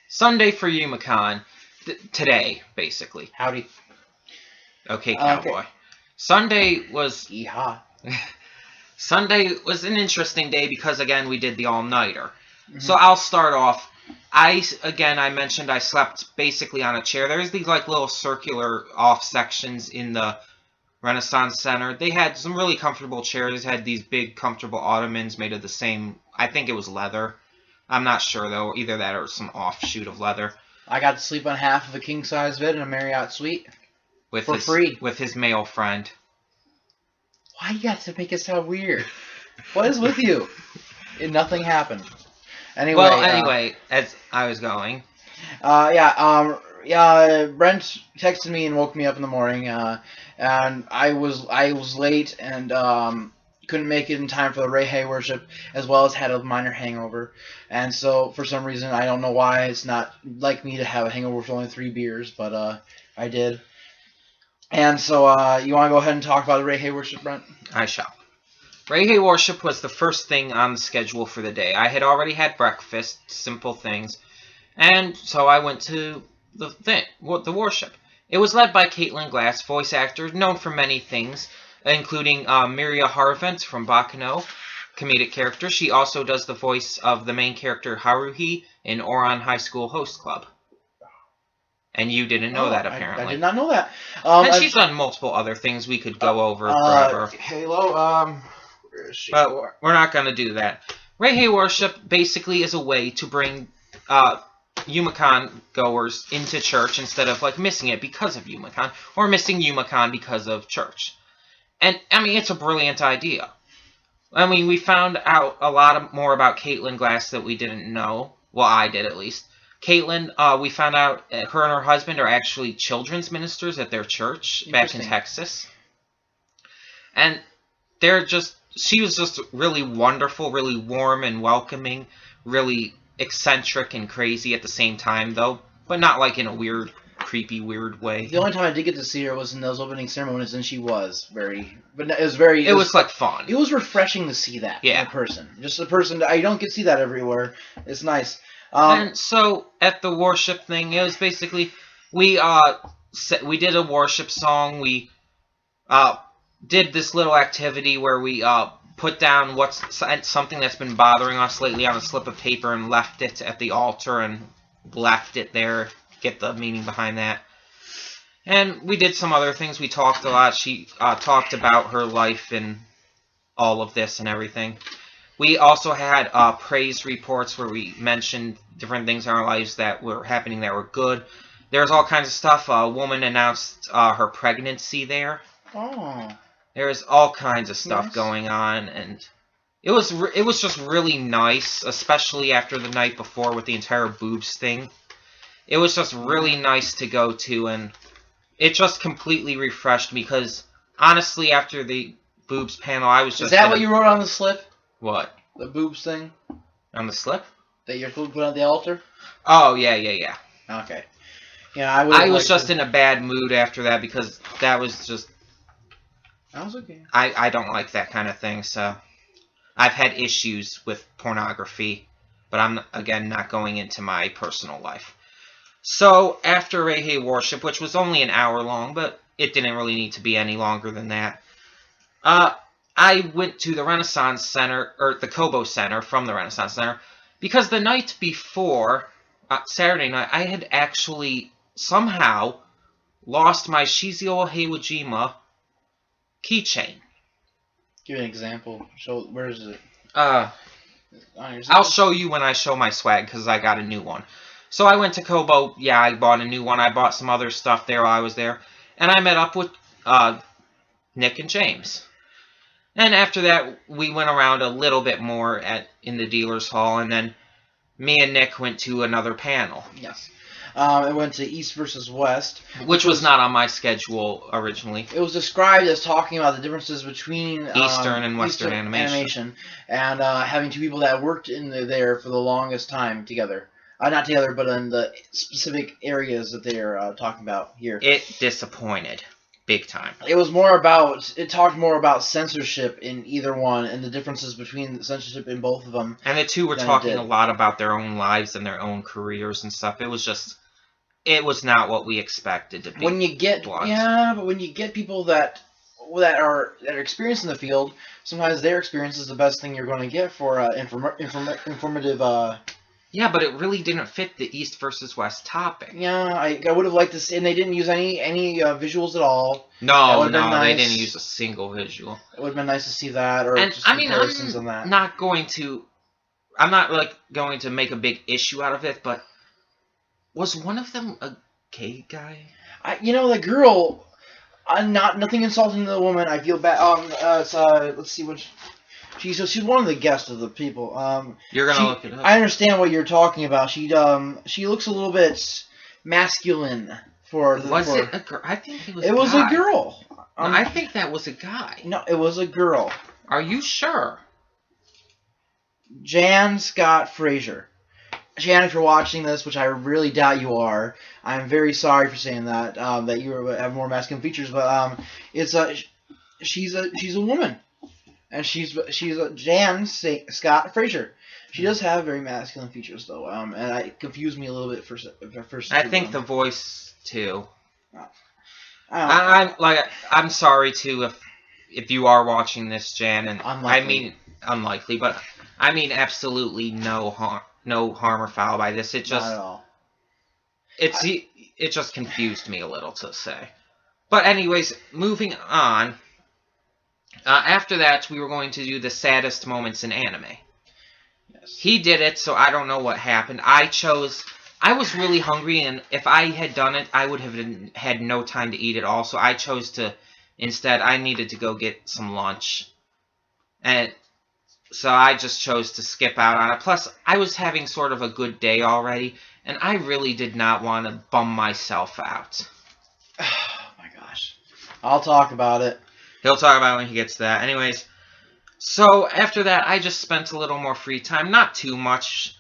Sunday for Youmacon. Today, basically. Howdy. Okay, cowboy. Okay. Sunday was Yeehaw. Sunday was an interesting day because again we did the all-nighter. Mm-hmm. So I'll start off. I mentioned I slept basically on a chair. There's these like little circular off sections in the Renaissance Center. They had some really comfortable chairs. Had these big comfortable ottomans made of the same. I think it was leather. I'm not sure though. Either that or some offshoot of leather. I got to sleep on half of a king-size bed in a Marriott suite for free with his male friend. Why you got to make it sound weird? What is with you? Nothing happened. Anyway, as I was going. Brent texted me and woke me up in the morning, and I was late and couldn't make it in time for the Ray Hay worship, as well as had a minor hangover. And so, for some reason, I don't know why, it's not like me to have a hangover with only 3 beers, but I did. And so, you want to go ahead and talk about the Ray Hay worship, Brent? I shall. Ray Hay worship was the first thing on the schedule for the day. I had already had breakfast, simple things, and so I went to the worship. It was led by Caitlin Glass, voice actor, known for many things, including Miria Harvent from Bakano, comedic character. She also does the voice of the main character Haruhi in Ouran High School Host Club. And you didn't know that, apparently. I did not know that. And she's done multiple other things we could go over forever. Halo, where is she? But we're not going to do that. Ray Hay worship basically is a way to bring Youmacon goers into church instead of like missing it because of Youmacon, or missing Youmacon because of church. And, I mean, it's a brilliant idea. I mean, we found out a lot more about Caitlin Glass that we didn't know. Well, I did, at least. Caitlin, we found out her and her husband are actually children's ministers at their church back in Texas. And she was just really wonderful, really warm and welcoming, really eccentric and crazy at the same time, though. But not like in a weird, creepy, weird way. The only time I did get to see her was in those opening ceremonies, and she was It was like fun. It was refreshing to see that in person. Just a person I don't get to see that everywhere. It's nice. And so at the worship thing, it was basically we did a worship song. We did this little activity where we put down something that's been bothering us lately on a slip of paper and left it at the altar and left it there. Get the meaning behind that. And we did some other things. We talked a lot. She talked about her life and all of this and everything. We also had praise reports where we mentioned different things in our lives that were happening that were good. There's all kinds of stuff. A woman announced her pregnancy there. Oh. There's all kinds of stuff going on, and it was just really nice, especially after the night before with the entire boobs thing. It was just really nice to go to, and it just completely refreshed me, because honestly, after the boobs panel, I was just... Is that what you wrote on the slip? What? The boobs thing? On the slip? That you're put on the altar? Oh, yeah. Okay. Yeah, I was just in a bad mood after that, because that was just... That was okay. I don't like that kind of thing, so... I've had issues with pornography, but I'm, again, not going into my personal life. So, after Ray Hay worship, which was only an hour long, but it didn't really need to be any longer than that, I went to the Renaissance Center, or the Kobo Center from the Renaissance Center, because the night before, Saturday night, I had actually somehow lost my Shizio Heiwajima keychain. Give me an example. Where is it? I'll show you when I show my swag, because I got a new one. So I went to Kobo. Yeah, I bought a new one. I bought some other stuff there while I was there. And I met up with Nick and James. And after that, we went around a little bit more in the dealer's hall. And then me and Nick went to another panel. Yes. It went to East versus West. Which was not on my schedule originally. It was described as talking about the differences between Eastern and Western animation. And having two people that worked in there for the longest time together. Not together, but in the specific areas that they're talking about here. It disappointed. big time. It was more about, it talked more about censorship in either one and the differences between the censorship in both of them. And the two were talking a lot about their own lives and their own careers and stuff. It was not what we expected to be. When you get, but when you get people that are experienced in the field, sometimes their experience is the best thing you're going to get for informative. Yeah, but it really didn't fit the East versus West topic. Yeah, I would have liked to see, and they didn't use any visuals at all. No, they didn't use a single visual. It would have been nice to see that, or and just I mean, comparisons on that. I'm not going to make a big issue out of it, but was one of them a gay guy? The girl. Nothing insulting to the woman. I feel bad. Let's see what. She's one of the guests of the people. You're gonna look it up. I understand what you're talking about. She looks a little bit masculine for. Was it a girl? I think it was. It was a girl. No, I think that was a guy. No, it was a girl. Are you sure? Jan Scott Fraser. Jan, if you're watching this, which I really doubt you are, I'm very sorry for saying that. That you have more masculine features, but she's a woman. And she's Jan Scott Fraser. She does have very masculine features, though, and it confused me a little bit for first. I think the voice too. I'm I'm sorry too if you are watching this, Jan, and unlikely. I mean unlikely, but I mean absolutely no harm or foul by this. It just not at all. It just confused me a little, to say. But anyways, moving on. After that, we were going to do the saddest moments in anime. Yes. He did it, so I don't know what happened. I was really hungry, and if I had done it, I would have had no time to eat at all. So I chose to, instead, I needed to go get some lunch. And so I just chose to skip out on it. Plus, I was having sort of a good day already, and I really did not want to bum myself out. Oh my gosh. I'll talk about it. He'll talk about it when he gets to that. Anyways, so after that, I just spent a little more free time. Not too much.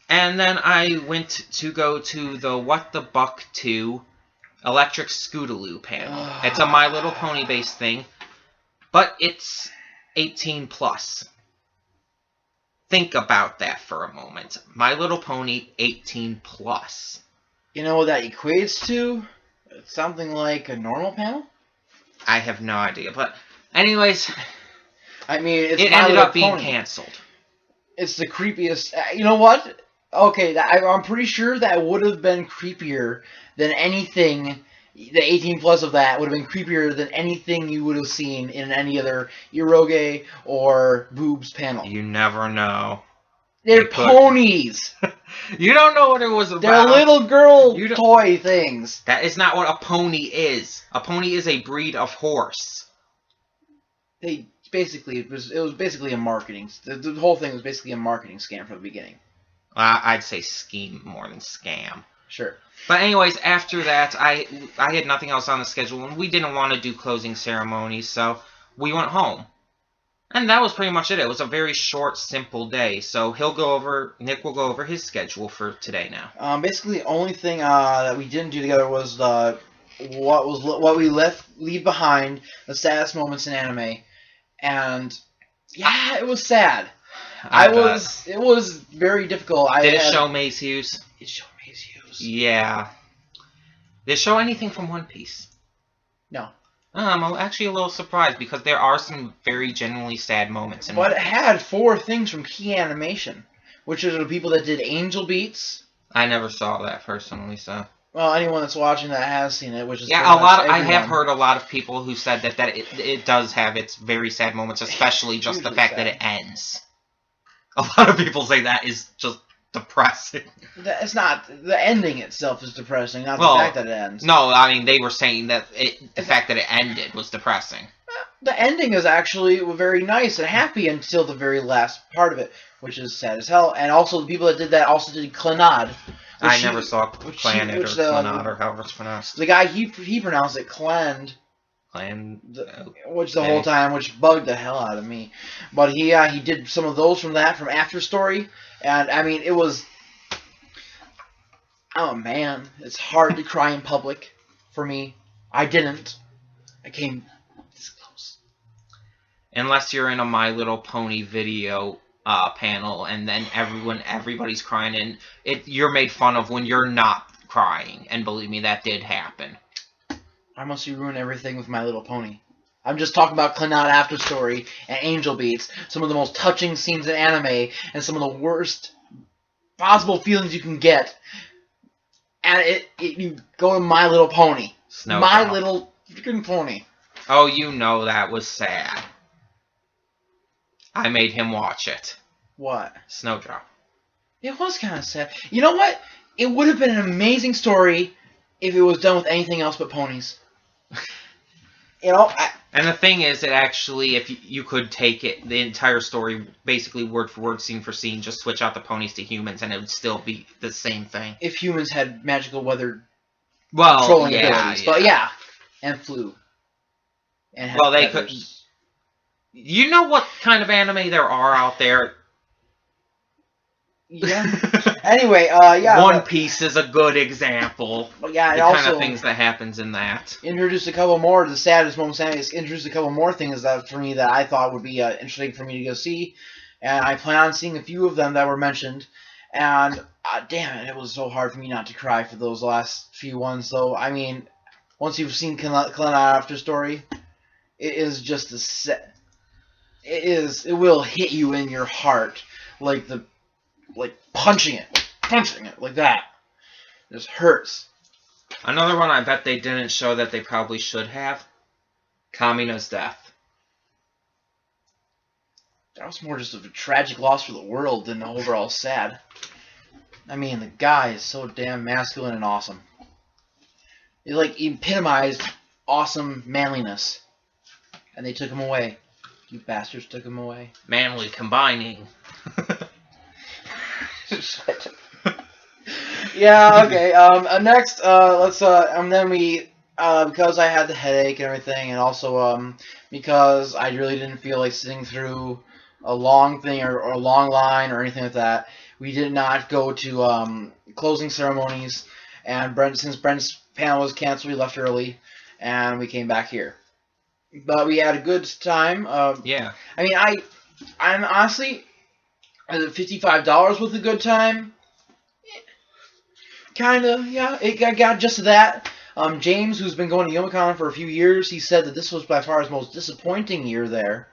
And then I went to go to the What the Buck 2 Electric Scootaloo panel. It's a My Little Pony based thing, but it's 18 plus. Think about that for a moment. My Little Pony 18 plus. You know what that equates to? It's something like a normal panel? I have no idea, but anyways, I mean, it ended up being canceled. It's the creepiest. You know what? Okay, I'm pretty sure that would have been creepier than anything. The 18 plus of that would have been creepier than anything you would have seen in any other eroge or boobs panel. You never know. They're ponies. You don't know what it was about. They're little girl toy things. That is not what a pony is. A pony is a breed of horse. It was basically a marketing. The whole thing was basically a marketing scam from the beginning. I'd say scheme more than scam. Sure. But anyways, after that, I had nothing else on the schedule, and we didn't want to do closing ceremonies, so we went home. And that was pretty much it. It was a very short, simple day. So Nick will go over his schedule for today now. Basically, the only thing that we didn't do together was what we leave behind, the saddest moments in anime, and yeah, it was sad. It was very difficult. Did it show Maze Hughes? It showed Maze Hughes. Yeah. Did it show anything from One Piece? No. I'm actually a little surprised because there are some very genuinely sad moments. But it had 4 things from Key Animation, which are the people that did Angel Beats. I never saw that personally, so. Well, anyone that's watching that has seen it, which is I have heard a lot of people who said that it does have its very sad moments, especially just the fact that it ends. A lot of people say that is just depressing. It's not. The ending itself is depressing, not the fact that it ends. No, I mean, they were saying that the fact that it ended was depressing. The ending is actually very nice and happy until the very last part of it, which is sad as hell. And also, the people that did that also did Clannad. I never saw Clannad or Clannad or however it's pronounced. The guy, he pronounced it Clan. Which the whole time, which bugged the hell out of me. But he did some of those from After Story, and I mean it was. Oh man, it's hard to cry in public for me. I didn't. I came this close. Unless you're in a My Little Pony video panel, and then everybody's crying, and you're made fun of when you're not crying. And believe me, that did happen. Why must you ruin everything with My Little Pony? I'm just talking about Clannad After Story and Angel Beats, some of the most touching scenes in anime, and some of the worst possible feelings you can get. And you go to My Little Pony. My Little freaking Pony. Oh, you know that was sad. I made him watch it. What? Snowdrop. It was kind of sad. You know what? It would have been an amazing story if it was done with anything else but ponies. You know, and the thing is, it actually, if you could take it, the entire story, basically word for word, scene for scene, just switch out the ponies to humans, and it would still be the same thing. If humans had magical weather controlling abilities. But yeah, and flew. And well, they could. You know what kind of anime there are out there? Yeah. Anyway, yeah. One Piece is a good example. Yeah, the kind of things that happens in that. Introduced a couple more. The saddest moment is introduced a couple more things that for me that I thought would be interesting for me to go see, and I plan on seeing a few of them that were mentioned. And damn it, it was so hard for me not to cry for those last few ones. So I mean, once you've seen Clannad After Story, it is just a set. It will hit you in your heart like punching it like that. It just hurts. Another one I bet they didn't show that they probably should have. Kamina's death. That was more just of a tragic loss for the world than overall sad. I mean, the guy is so damn masculine and awesome. He epitomized awesome manliness. And they took him away. You bastards took him away. Manly combining. Yeah, okay. Next, let's, and then we, because I had the headache and everything, and also, because I really didn't feel like sitting through a long thing or a long line or anything like that, we did not go to, closing ceremonies, and since Brent's panel was canceled, we left early, and we came back here. But we had a good time. Yeah. I mean, I'm honestly, $55 was a good time. Kinda, yeah. I got just that. James, who's been going to Youmacon for a few years, he said that this was by far his most disappointing year there.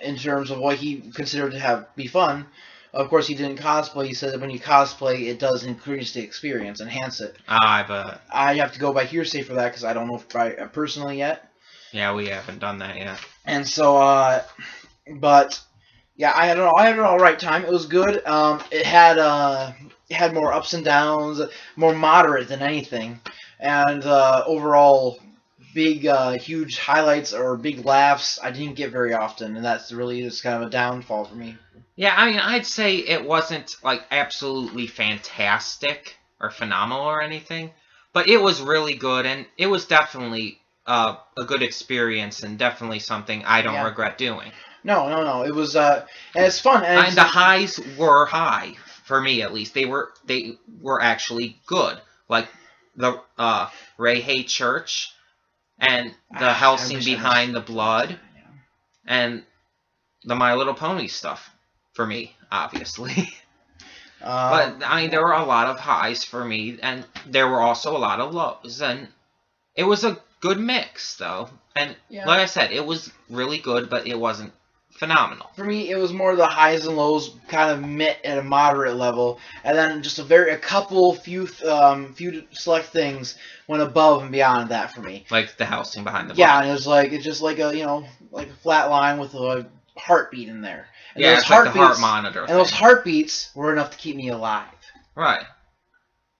In terms of what he considered to be fun. Of course, he didn't cosplay. He said that when you cosplay, it does increase the experience, enhance it. I bet. I have to go by hearsay for that because I don't know personally yet. Yeah, we haven't done that yet. And so, but yeah, I had an all right time. It was good. It had more ups and downs, more moderate than anything, and overall big, huge highlights or big laughs I didn't get very often, and that's really just kind of a downfall for me. Yeah, I mean, I'd say it wasn't like absolutely fantastic or phenomenal or anything, but it was really good, and it was definitely a good experience, and definitely something I don't regret doing. No. It was, and it's fun. And the highs were high for me, at least. They were actually good, like the Reihei Church, and the house scene behind the blood, and the My Little Pony stuff for me, obviously. But I mean, there were a lot of highs for me, and there were also a lot of lows, and it was a good mix, though. And like I said, it was really good, but it wasn't phenomenal. For me, it was more the highs and lows kind of met at a moderate level, and then just few select things went above and beyond that for me. Like the house scene behind the blood. Yeah, and it's just like a like a flat line with a heartbeat in there. And yeah, it's like the heart monitor. And those heartbeats were enough to keep me alive. Right.